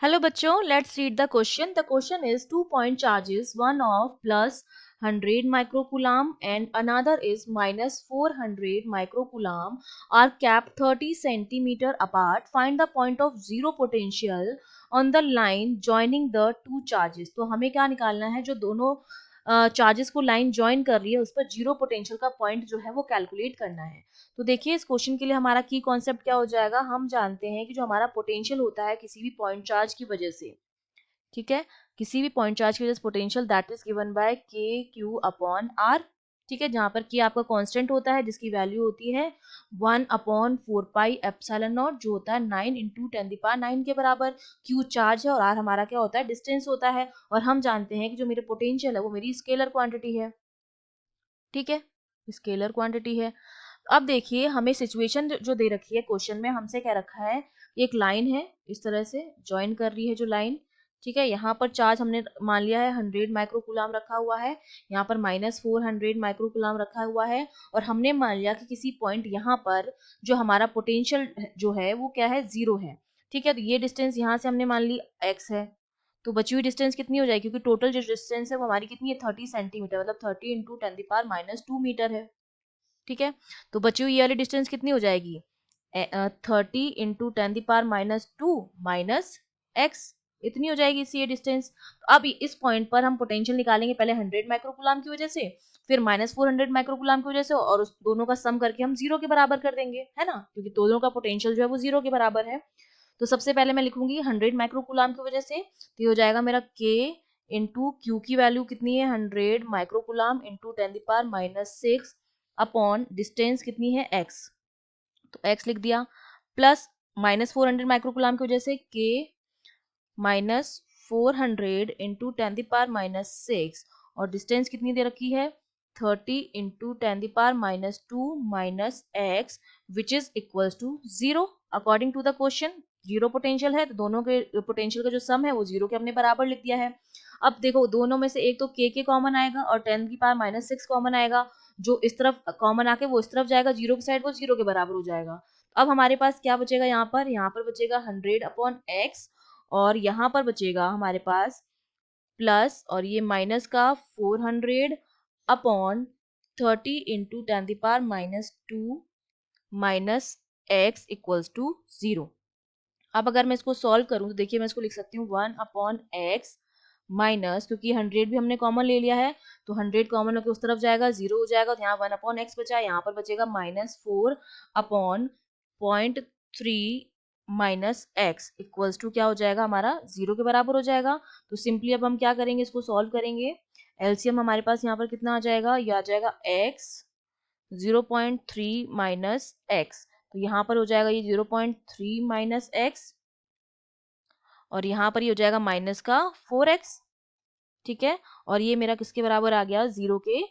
Hello बच्चों, let's read the question. The question is 2 point charges, one of plus 100 microcoulomb and another is minus 400 microcoulomb are kept 30 centimeter apart. Find the point of zero potential on the line joining the two charges. तो हमें क्या निकालना है, जो दोनों charges को line join कर रही है उस पर जीरो पोटेंशियल का पॉइंट जो है वो कैलकुलेट करना है। तो देखिए इस क्वेश्चन के लिए हमारा की कॉन्सेप्ट क्या हो जाएगा, हम जानते हैं कि जो हमारा पोटेंशियल होता है किसी भी पॉइंट चार्ज की वजह से, ठीक है, किसी भी पॉइंट चार्ज की वजह से potential that is given by के क्यू अपॉन आर, ठीक है, जहां पर के आपका कांस्टेंट होता है जिसकी वैल्यू होती है 1/4 पाई एप्सिलॉन नॉट, जो होता है 9 × 10⁹ के बराबर। क्यू चार्ज है और आर हमारा क्या होता है, डिस्टेंस होता है। और हम जानते हैं कि जो मेरे पोटेंशियल है वो मेरी स्केलर क्वांटिटी है, ठीक है, स्केलर क्वांटिटी है। अब देखिए हमें सिचुएशन जो दे रखी है क्वेश्चन में, हमसे क्या रखा है, एक लाइन है इस तरह से ज्वाइन कर रही है जो लाइन, ठीक है। यहाँ पर चार्ज हमने मान लिया है 100 माइक्रोकूलम रखा हुआ है, यहाँ पर -400 माइक्रोकूलम रखा हुआ है, और हमने मान लिया कि किसी पॉइंट यहाँ पर जो हमारा पोटेंशियल जो है वो क्या है, जीरो है, ठीक है। तो ये डिस्टेंस यहाँ से हमने मान ली x है, तो बची हुई डिस्टेंस कितनी हो जाएगी, क्योंकि टोटल जो डिस्टेंस है वो हमारी कितनी है, 30 सेंटीमीटर, मतलब 30 × 10⁻² मीटर है, ठीक है। तो बची हुई ये वाली डिस्टेंस कितनी हो जाएगी, 30 × 10⁻² माइनस एक्स, इतनी हो जाएगी इससे ये डिस्टेंस। तो अब इस पॉइंट पर हम पोटेंशियल निकालेंगे, पहले 100 माइक्रोकूलम की वजह से, फिर -400 माइक्रोकूलम की वजह से, और उस दोनों का सम करके हम जीरो के बराबर कर देंगे, है ना, क्योंकि दोनों का पोटेंशियल जो है वो जीरो के बराबर है। तो सबसे पहले मैं लिखूंगी 100 माइक्रोकूलम की वजह से, तो ये हो जाएगा मेरा k इंटू क्यू की वैल्यू कितनी है, 100 माइक्रोकूलम इंटू 10⁻⁻6 अपॉन डिस्टेंस कितनी है x, तो x लिख दिया, प्लस -400 माइक्रोकूलम की वजह से k -400 इंटू 10⁻�6, और डिस्टेंस कितनी दे रखी है, 30 into 10⁻² minus x, which is equals to zero according to the question. Zero potential है तो दोनों के पोटेंशियल का जो सम है वो जीरो के हमने बराबर लिख दिया है। अब देखो दोनों में से एक तो के कॉमन आएगा और 10⁻⁻6 कॉमन आएगा, जो इस तरफ कॉमन आके वो इस तरफ जाएगा, जीरो की साइड, वो जीरो के बराबर हो जाएगा। अब हमारे पास क्या बचेगा, यहाँ पर बचेगा 100 अपॉन एक्स, और यहाँ पर बचेगा हमारे पास प्लस, और ये माइनस का 400 upon 30 into 10⁻² minus x equals to zero. अब अगर मैं इसको सॉल्व करूं तो देखिए मैं इसको लिख सकती हूँ 1/x माइनस, क्योंकि 100 भी हमने कॉमन ले लिया है तो 100 कॉमन होकर उस तरफ जाएगा, जीरो हो जाएगा, तो यहाँ 1/x बचा, यहाँ पर बचेगा -4 upon 0.3 minus x equals to क्या हो जाएगा, हमारा जीरो के बराबर हो जाएगा। तो सिंपली अब हम क्या करेंगे, इसको सॉल्व करेंगे, एलसीएम हमारे पास यहाँ पर कितना आ जाएगा, ये आ जाएगा x 0.3 माइनस एक्स, तो यहाँ पर हो जाएगा ये 0.3 माइनस एक्स, और यहाँ पर ये हो जाएगा माइनस का 4x, ठीक है। और ये मेरा किसके बराबर आ गया, जीरो के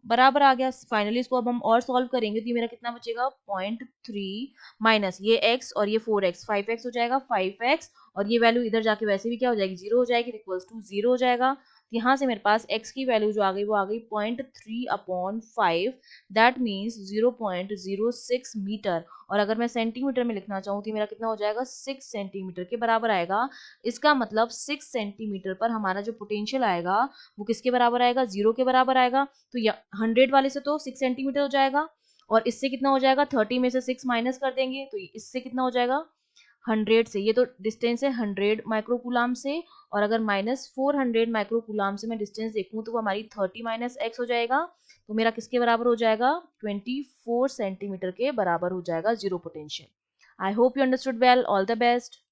बराबर आ गया। फाइनली इसको अब हम और सॉल्व करेंगे तो ये मेरा कितना बचेगा, 0.3 माइनस ये x और ये 4x, 5x हो जाएगा, 5x, और ये वैल्यू इधर जाके वैसे भी क्या हो जाएगी, जीरो हो जाएगी, इक्वल्स टू जीरो हो जाएगा। तो यहाँ से मेरे पास x की वैल्यू जो आ गई वो आ गई 0.3/5, दैट मीन्स 0.06 मीटर। और अगर मैं सेंटीमीटर में लिखना चाहूँ तो मेरा कितना हो जाएगा, 6 सेंटीमीटर के बराबर आएगा। इसका मतलब 6 सेंटीमीटर पर हमारा जो पोटेंशियल आएगा वो किसके बराबर आएगा, जीरो के बराबर आएगा। तो 100 वाले से तो 6 सेंटीमीटर हो जाएगा, और इससे कितना हो जाएगा, 30 में से 6 माइनस कर देंगे तो इससे कितना हो जाएगा, 100 से, ये तो डिस्टेंस है 100 माइक्रोकूलम से, और अगर -400 माइक्रोकूलम से मैं डिस्टेंस देखूं तो वो हमारी 30 माइनस एक्स हो जाएगा, तो मेरा किसके बराबर हो जाएगा, 24 सेंटीमीटर के बराबर हो जाएगा zero potential. I hope you understood well, all the best.